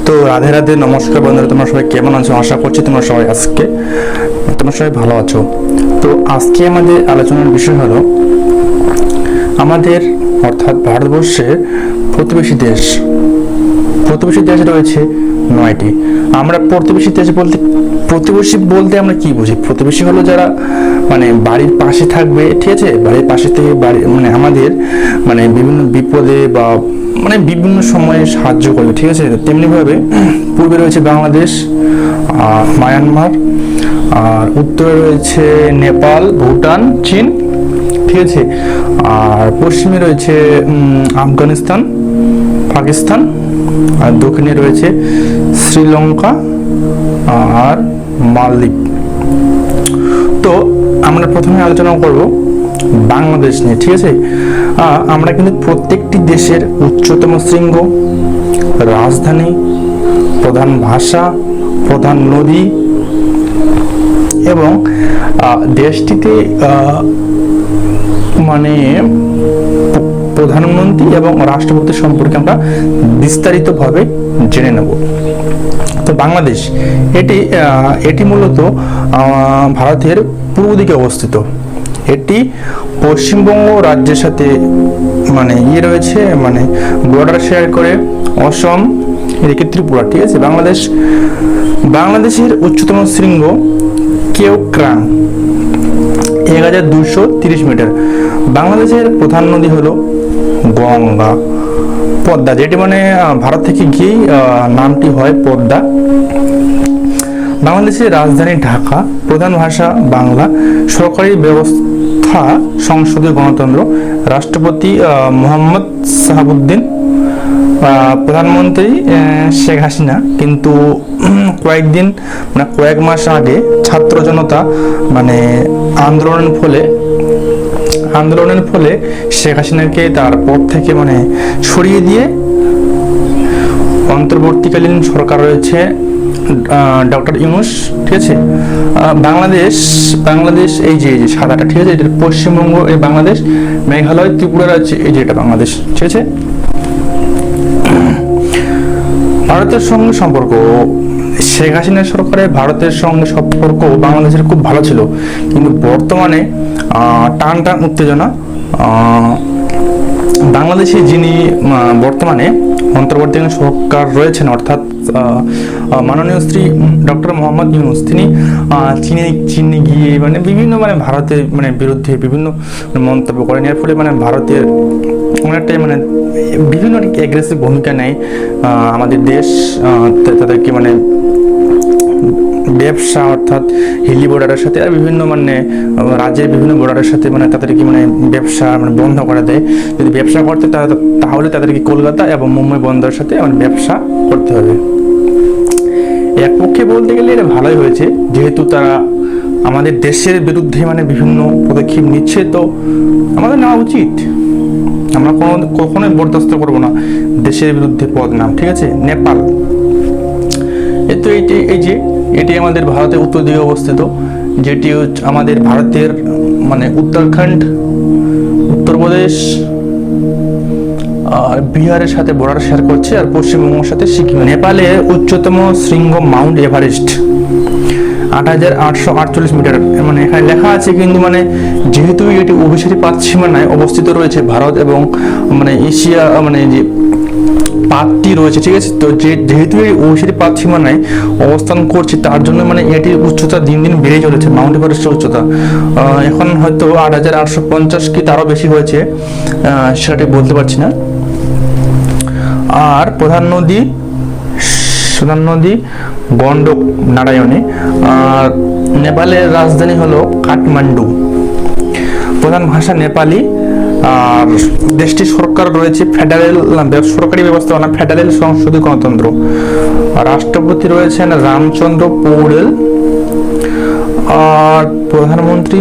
তো রাধে রাধে, নমস্কার বন্ধুরা, তোমরা সবাই কেমন আছো? আশা করছি তোমরা সবাই ভালো আছো। তো আজকে আমাদের আলোচনার বিষয় হলো আমাদের অর্থাৎ ভারতবর্ষের প্রতিবেশী দেশ রয়েছে 9টি। আমরা প্রতিবেশী বলতে আমরা কি বুঝি? প্রতিবেশী হলো যারা মানে বাড়ির পাশে থাকবে, ঠিক আছে, বাড়ির পাশে থেকে বাড়ি মানে আমাদের মানে বিভিন্ন বিপদে বা মানে বিভিন্ন সময়ে সাহায্য করবে, ঠিক আছে। তেমনিভাবে পূর্বে রয়েছে বাংলাদেশ, মায়ানমার, আর উত্তরে রয়েছে নেপাল, ভুটান, চীন, ঠিক আছে। আর পশ্চিমে রয়েছে আফগানিস্তান, পাকিস্তান, আর দক্ষিণে রয়েছে শ্রীলঙ্কা আর মালদ্বীপ। তো আমরা প্রথমে আলোচনা করব বাংলাদেশ নিয়ে, ঠিক আছে। আমরা কিন্তু প্রত্যেকটি দেশের উচ্চতম শৃঙ্গ, রাজধানী, প্রধান ভাষা, প্রধান নদী এবং দেশটিতে মানে প্রধানমন্ত্রী এবং রাষ্ট্রপতি সম্পর্কে আমরা বিস্তারিতভাবে জেনে নেব। তো বাংলাদেশ এটি মূলত ভারতের পূর্ব দিকে অবস্থিত। এটি পশ্চিমবঙ্গ রাজ্যের সাথে মানে রয়েছে, মানে বর্ডার শেয়ার করে অসম, এদিকে ত্রিপুরা, ঠিক আছে। বাংলাদেশের উচ্চতম শৃঙ্গ কেওক্রাং 1230 মিটার। বাংলাদেশের প্রধান নদী হলো গঙ্গা, পদ্মা, যেটি মানে ভারত থেকে গিয়েই নামটি হয় পদ্মা। বাংলাদেশের রাজধানী ঢাকা, প্রধান ভাষা বাংলা, সরকারি ব্যবস্থা সংসদীয় গণতন্ত্র, রাষ্ট্রপতি মোহাম্মদ শাহাবুদ্দিন, প্রধানমন্ত্রী শেখ হাসিনা। কিন্তু কয়েক মাস আগে ছাত্র জনতা মানে আন্দোলনের ফলে শেখ হাসিনাকে তার পদ থেকে মানে সরিয়ে দিয়ে অন্তর্বর্তীকালীন সরকার রয়েছে ডক্টর ইউনূস, ঠিক আছে। বাংলাদেশ এই যে সাদাটা, ঠিক আছে, এটা পশ্চিমবঙ্গ, এই বাংলাদেশ, মেঘালয়, ত্রিপুরা রাজ্য, এই যে এটা বাংলাদেশ, ঠিক আছে। ভারতের সঙ্গে সম্পর্ক, শেখ হাসিনা সরকারের ভারতের সঙ্গে সম্পর্ক বাংলাদেশের খুব ভালো ছিল, কিন্তু বর্তমানে টান উত্তেজনা। বাংলাদেশে যিনি বর্তমানে অন্তর্বর্তীকালীন সরকার রয়েছেন অর্থাৎ মাননীয় শ্রী ডক্টর মোহাম্মদ ইউনূস, তিনি চীনে গিয়ে মানে বিভিন্ন মানে ভারতের মানে বিরুদ্ধে বিভিন্ন মন্তব্য করেন। এর ফলে মানে ভারতের অনেকটাই মানে বিভিন্ন অ্যাগ্রেসিভ ভূমিকা নেয় আমাদের দেশ। তাদেরকে মানে ব্যবসা অর্থাৎ হিলি বর্ডারের সাথে আর বিভিন্ন মানে রাজ্যের বিভিন্ন বর্ডারের সাথে মানে তাদেরকে মানে ব্যবসা মানে বন্ধ করে দেয়। যদি ব্যবসা করতে তাহলে তাদেরকে কলকাতা এবং মুম্বাই বন্দরের সাথে মানে ব্যবসা করতে হবে। এক পক্ষে বলতে গেলে এটা ভালোই হয়েছে, যেহেতু তারা আমাদের দেশের বিরুদ্ধে মানে বিভিন্ন পদক্ষেপ নিচ্ছে, তো আমাদের নেওয়া উচিত। আমরা কখনোই বরদাস্ত করবো না দেশের বিরুদ্ধে পদ নাম, ঠিক আছে। নেপাল, এটি আমাদের ভারতের উত্তর দিকে অবস্থিত, যেটি আমাদের ভারতের মানে উত্তরাখণ্ড, উত্তরপ্রদেশ আর বিহারের সাথে বর্ডার শেয়ার করছে, আর পশ্চিমবঙ্গের সাথে সিকিম। নেপালের উচ্চতম শৃঙ্গ মাউন্ট এভারেস্ট 8848 মিটার, মানে এখানে লেখা আছে, কিন্তু মানে যেহেতু এটি অভিসারী পাতসীমানায় অবস্থিত রয়েছে ভারত এবং মানে এশিয়া মানে যে পাতটি রয়েছে, ঠিক আছে। তো যেহেতু এই অভিসারী পাতসীমানায় অবস্থান করছে, তার জন্য মানে এটির উচ্চতা দিন দিন বেড়ে চলেছে। মাউন্ট এভারেস্টের উচ্চতা এখন হয়তো 8850 কি তারও বেশি হয়েছে, সেটা বলতে পারছি না। আর প্রধান নদী গন্ডক নারায়ণী। আর নেপালের রাজধানী হলো কাঠমান্ডু, প্রধান ভাষা নেপালি। আর দেশটির সরকার রয়েছে সরকারি ব্যবস্থাপনা, ফেডারেল সংসদীয় গণতন্ত্র। রাষ্ট্রপতি রয়েছেন রামচন্দ্র পৌড়েল, আর প্রধানমন্ত্রী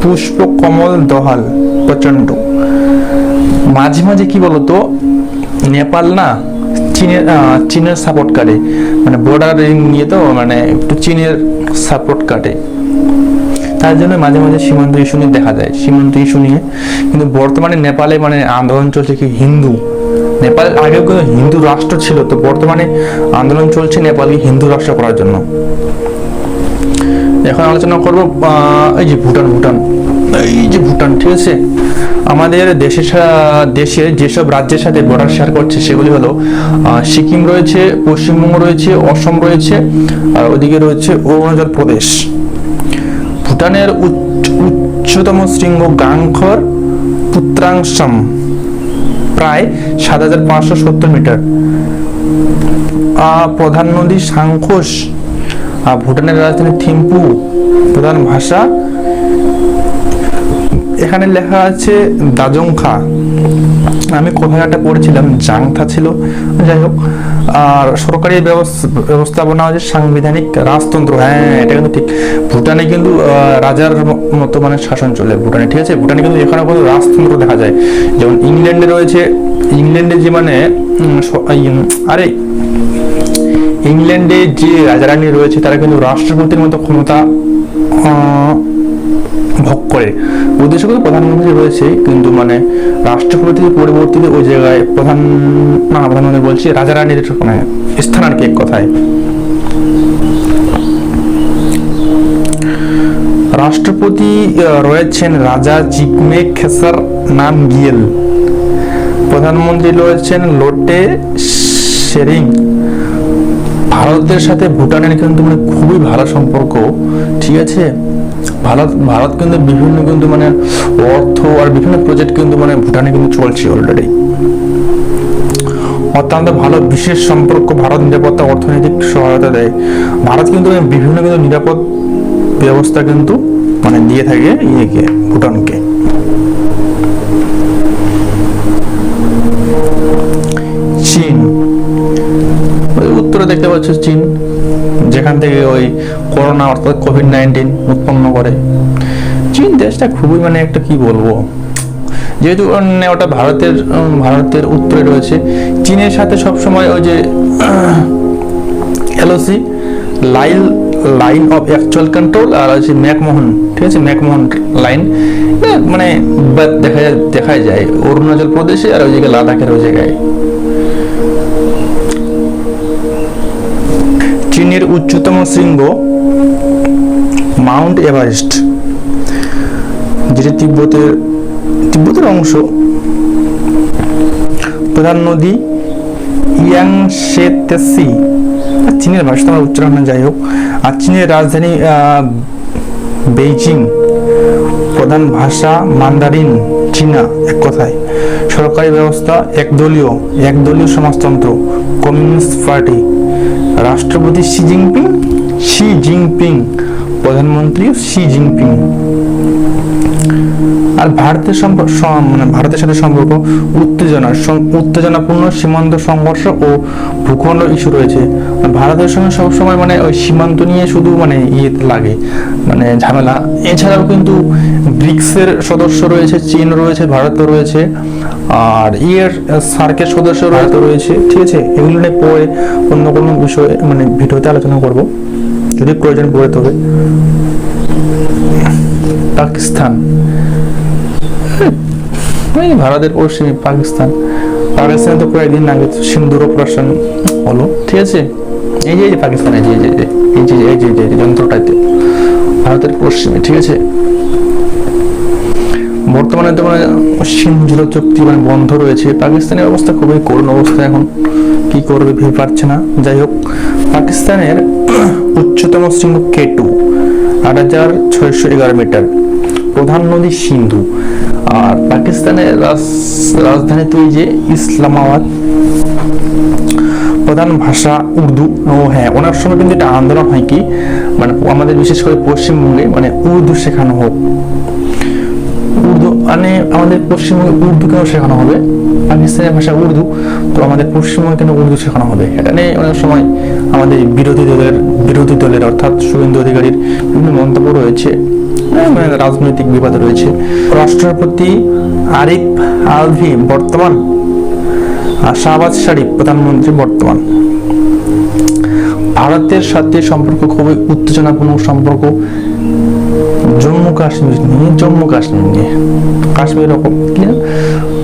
পুষ্পকমল দহাল প্রচন্ড। মাঝে মাঝে কি বলতো, নেপাল না চীনের সাপোর্ট কাটে, মানে বর্ডার নিয়ে তো মানে একটু চীনের সাপোর্ট কাটে, তার জন্য মাঝে মাঝে সীমান্ত ইস্যু নিয়ে দেখা যায়, সীমান্ত ইস্যু নিয়ে। কিন্তু বর্তমানে নেপালে মানে আন্দোলন চলছে কি হিন্দু নেপাল আগেও কিন্তু হিন্দু রাষ্ট্র ছিল, তো বর্তমানে আন্দোলন চলছে নেপালকে হিন্দু রাষ্ট্র করার জন্য। এখন আলোচনা করব এই যে ভুটান, ঠিক আছে। আমাদের দেশের যেসব রাজ্যের সাথে বর্ডার শেয়ার করছে সেগুলি হলো সিকিম রয়েছে, পশ্চিমবঙ্গ রয়েছে, অসম রয়েছে, আর ওদিকে রয়েছে অরুণাচল প্রদেশ। ভুটানের উচ্চতম শৃঙ্গ গাংখর পুত্রাংশম প্রায় ৭,৫৭০ মিটার। প্রধান নদী সাংখোস। ভুটানের রাজধানী থিম্পু। প্রধান ভাষা এখানে লেখা আছে দাজংখা। আমি কোথায় একটা পড়েছিলাম জাংথা ছিল, যাই হোক। আর সরকারি ব্যবস্থাপনা হচ্ছে সাংবিধানিক রাজতন্ত্র। হ্যাঁ, এটা কিন্তু ঠিক। ভুটানে কিন্তু রাজার মতো মানে শাসন চলে ভুটানে, ঠিক আছে। ভুটানে কিন্তু এখানে কোনো রাজতন্ত্র দেখা যায়, যেমন ইংল্যান্ডে রয়েছে। ইংল্যান্ডে যে মানে ইংল্যান্ডে যে রাজারানী রয়েছে তারা কিন্তু রাষ্ট্রপতির মতো ক্ষমতা ভোগ করে। উদ্দেশ্য কিন্তু প্রধানমন্ত্রী রয়েছে, কিন্তু মানে রাষ্ট্রপতির পরিবর্তিতে ওই জায়গায় প্রধানমন্ত্রী বলছি রাজারানীর মানে স্থান আর কি, এক কথায়। রাষ্ট্রপতি রয়েছেন রাজা জিগমে খেসার নামগিয়েল। প্রধানমন্ত্রী রয়েছেন লোটে শেরিং। ভারতের সাথে ভুটানের কিন্তু মানে খুবই ভালো সম্পর্ক, ঠিক আছে। ভারত কিন্তু বিভিন্ন কিন্তু মানে অর্থ আর বিভিন্ন প্রজেক্ট কিন্তু মানে ভুটানে কিন্তু চলছে অলরেডি। অত্যন্ত ভালো বিশেষ সম্পর্ক। ভারত নিরাপত্তা অর্থনৈতিক সহায়তা দেয়। ভারত কিন্তু বিভিন্ন কিন্তু নিরাপদ ব্যবস্থা কিন্তু মানে দিয়ে থাকে ভুটানকে। চীন, উত্তরে দেখতে পাচ্ছ চীন, যেখান থেকে ওই করোনা অর্থাৎ কোভিড-19 উৎপন্ন করে। চীন দেশটা খুবই মানে একটা কি বলবো, যেহেতু ওটা ভারতের উত্তরে রয়েছে। চীনের সাথে সবসময় ওই যে LOC line of actual control আর হচ্ছে ম্যাকমোহন, ঠিক আছে, ম্যাকমোহন লাইন মানে দেখা যায় অরুণাচল প্রদেশে আর ওই জায়গায় লাদাখের ওই জায়গায়। চীনের উচ্চতম শৃঙ্গ মাউন্ট এভারেস্ট, যেটি তিব্বতের অংশ। প্রধান নদী ইয়াংসে। চীনের ভাষা তোমার উচ্চারণ, যাই হোক। আর চীনের রাজধানী বেইজিং। প্রধান ভাষা মান্দারিন চীনা, এক কথায়। সরকারি ব্যবস্থা একদলীয় সমাজতন্ত্র, কমিউনিস্ট পার্টি। রাষ্ট্রপতি শি জিনপিং, প্রধানমন্ত্রী শি জিনপিং। আর ভারতের সাথে সম্পর্ক উত্তেজনাপূর্ণ সীমান্ত সংঘর্ষ ও ভূখণ্ড ইস্যু রয়েছে। ভারতের সঙ্গে সবসময় মানে ওই সীমান্ত নিয়ে শুধু মানে লাগে মানে ঝামেলা। এছাড়াও কিন্তু ব্রিক্সের সদস্য রয়েছে, চীন রয়েছে, ভারত রয়েছে, আর সার্কের সদস্য ভারত রয়েছে, ঠিক আছে। এগুলো নিয়ে পরে অন্য কোনো বিষয়ে মানে ভিডিওতে আলোচনা করব যদি প্রয়োজন পড়ে। তবে পাকিস্তান, ভারতের পশ্চিমে পাকিস্তানে তো কয়েকদিন আগে সিন্ধুর অপারেশন হলো, ঠিক আছে। এই যে পাকিস্তানে এই যন্ত্রটাতে ভারতের পশ্চিমে, ঠিক আছে। বর্তমানে তো মানে সিন্ধু চুক্তি মানে বন্ধ রয়েছে। পাকিস্তানের অবস্থা খুবই করুণ অবস্থা, এখন কি করবে ভেবে পারছে না। যাই হোক, পাকিস্তানের উচ্চতম শৃঙ্গ K2 ৮৬১১ মিটার। প্রধান নদী সিন্ধু। আর পাকিস্তানের রাজধানী তো এই যে ইসলামাবাদ। প্রধান ভাষা উর্দু। ও হ্যাঁ, ওনার সময় কিন্তু একটা আন্দোলন হয় কি মানে আমাদের বিশেষ করে পশ্চিমবঙ্গে মানে উর্দু শেখানো হোক। উর্দু মানে আমাদের পশ্চিমবঙ্গে উর্দু কেন শেখানো হবে? পাকিস্তানের ভাষা উর্দু, তো আমাদের পশ্চিমবঙ্গে কেন উর্দু শেখানো হবে? এটা নিয়ে অনেক সময় আমাদের বিরোধী দলের অর্থাৎ শুভেন্দু অধিকারীর বিভিন্ন মন্তব্য রয়েছে, মানে রাজনৈতিক বিবাদ রয়েছে। রাষ্ট্রপতি আরিফ আলভি বর্তমান, আর শাহবাজ শরীফ প্রধানমন্ত্রী বর্তমান। ভারতের সাথে সম্পর্ক খুবই উত্তেজনাপূর্ণ সম্পর্ক জম্মু কাশ্মীর নিয়ে। কাশ্মীর রকম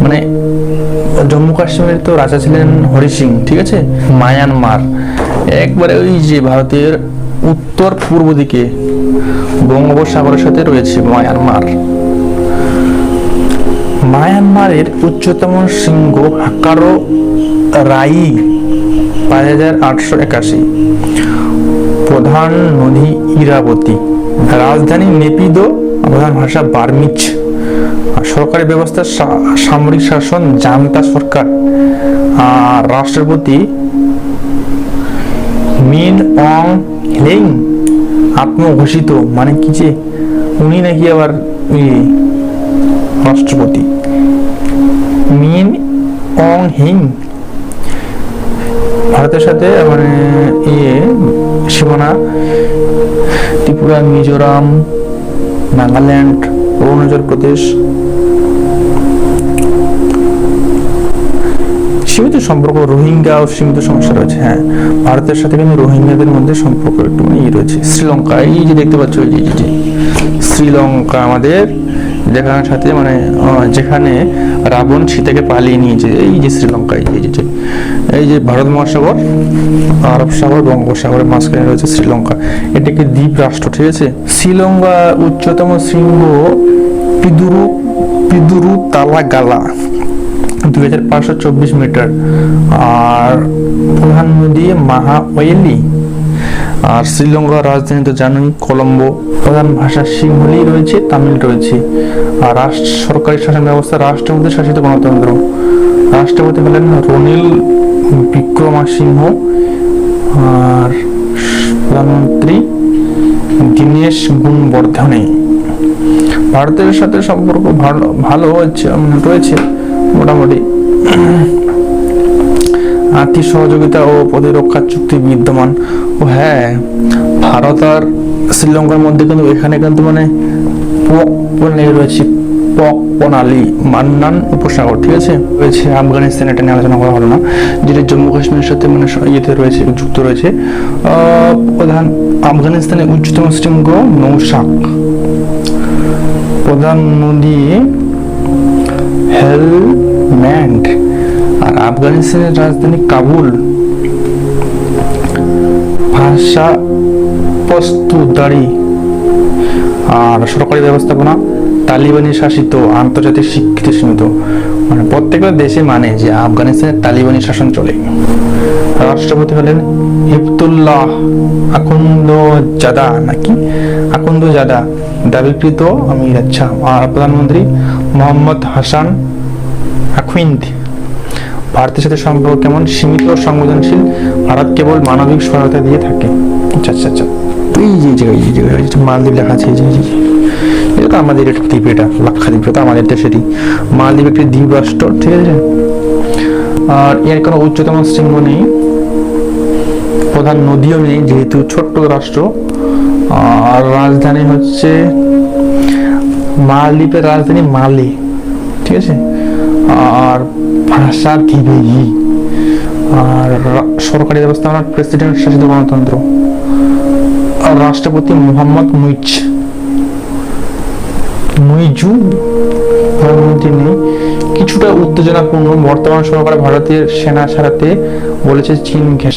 মানে জম্মু কাশ্মীরের তো রাজা ছিলেন হরি সিং, ঠিক আছে। মায়ানমার একবারে ওই যে ভারতের উত্তর পূর্ব দিকে বঙ্গোপসাগরের সাথে রয়েছে মায়ানমার। মায়ানমারের উচ্চতম শৃঙ্গ হাকারো রাই 5881, প্রধান নদী ইরাবতী, রাজধানী নেপিদো, প্রধান ভাষা বার্মিজ, সরকারি ব্যবস্থা সামরিক শাসন জান্তা সরকার, আর রাষ্ট্রপতি মিন অং হ্লেইং, আত্মঘোষিত, মানে কি যে উনি নাকি আবার রাষ্ট্রপতি। মিন অং হিং ভারতের সাথে মানে সীমানা ত্রিপুরা, মিজোরাম, নাগাল্যান্ড, অরুণাচল প্রদেশ। সীমিত সম্পর্ক, রোহিঙ্গা ও সীমিত সমস্যা রয়েছে। হ্যাঁ, ভারতের সাথে কিন্তু রোহিঙ্গাদের মধ্যে সম্পর্ক একটু রয়েছে। শ্রীলঙ্কা, এই যে দেখতে পাচ্ছ, এই যে শ্রীলঙ্কা আমাদের যেখানে সাথে মানে যেখানে রাবণ সীতাকে পালিয়ে নিয়েছে, এই যে শ্রীলঙ্কা, এই যে ভারত মহাসাগর, আরব সাগর, বঙ্গোপসাগরের মাঝখানে রয়েছে শ্রীলঙ্কা। এটা একটি দ্বীপ রাষ্ট্র, ঠিক আছে। শ্রীলঙ্কা উচ্চতম শৃঙ্গ পিদুরু তালাগালা 2524 মিটার, আর প্রধান নদী মাহাওয়েলি। আর শ্রীলঙ্কার রাজধানী তো জানোই, কলম্বো। প্রধান ভাষা সিংহলি রয়েছে, তামিল রয়েছে। আর সরকারি শাসন ব্যবস্থা রাষ্ট্রপতি শাসিত গণতন্ত্র। রাষ্ট্রপতি হলেন রনিল বিক্রমাসিংহ, আর প্রধানমন্ত্রী দীনেশ গুণবর্ধনে। ভারতের সাথে সম্পর্ক ভালো রয়েছে মোটামুটি। আর্থিক সহযোগিতা ও প্রতিরক্ষা চুক্তি বিদ্যমান। ও হ্যাঁ, ভারত আর শ্রীলঙ্কার মধ্যে কিন্তু এখানে কিন্তু মানে রয়েছে পক প্রণালী, মান্নান উপসাগর, ঠিক আছে। রয়েছে আফগানিস্তান, এটা নিয়ে আলোচনা করা হলো না, যেটা জম্মু কাশ্মীরের সাথে মানে ইয়েতে রয়েছে, যুক্ত রয়েছে। প্রধান আফগানিস্তানের উচ্চতম শৃঙ্গ নৌশাক, প্রধান নদী হেলম্যান্ড, আর আফগানিস্তানের রাজধানী কাবুল। ভাষা পশতুদারি, আর সরকারি ব্যবস্থাপনা তালিবানি শাসিত, আন্তর্জাতিক স্বীকৃতি সীমিত। মানে প্রত্যেকটা দেশে মানে যে আফগানিস্তানের তালিবানি শাসন চলে। রাষ্ট্রপতি হলেন হিফতুল্লাহ আখুন্দজাদা, দাবিকৃত আমির। আচ্ছা, আর প্রধানমন্ত্রী মোহাম্মদ হাসান আখউইন্দ। ভারতের সাথে সম্পর্ক কেমন? সীমিত ও সংবেদনশীল। ভারত কেবল মানবিক সহায়তা দিয়ে থাকে। আচ্ছা, এই জায়গায় মালদ্বীপ লেখা আছে, এটা তো আমাদের একটা দ্বীপ, এটা লাক্ষাদ্বীপ, তো আমাদের দেশেরই। মালদ্বীপ একটি দ্বীপ রাষ্ট্র, ঠিক আছে। আর এর কোনো উচ্চতম শৃঙ্গ নেই, প্রধান নদীও নেই, যেহেতু ছোট্ট রাষ্ট্র। আর রাজধানী হচ্ছে মালদ্বীপের রাজধানী মালে, ঠিক আছে। আর ভাষা কিবেহি, আর সরকারি ব্যবস্থা প্রেসিডেন্ট শাসিত গণতন্ত্র। আর রাষ্ট্রপতি মোহাম্মদ মুইজু, প্রধানমন্ত্রী নেই। কিছুটা উত্তেজনাপূর্ণ, বর্তমান সরকার ভারতের সেনা ছাড়াতে বলেছে চীন ঘেঁষা।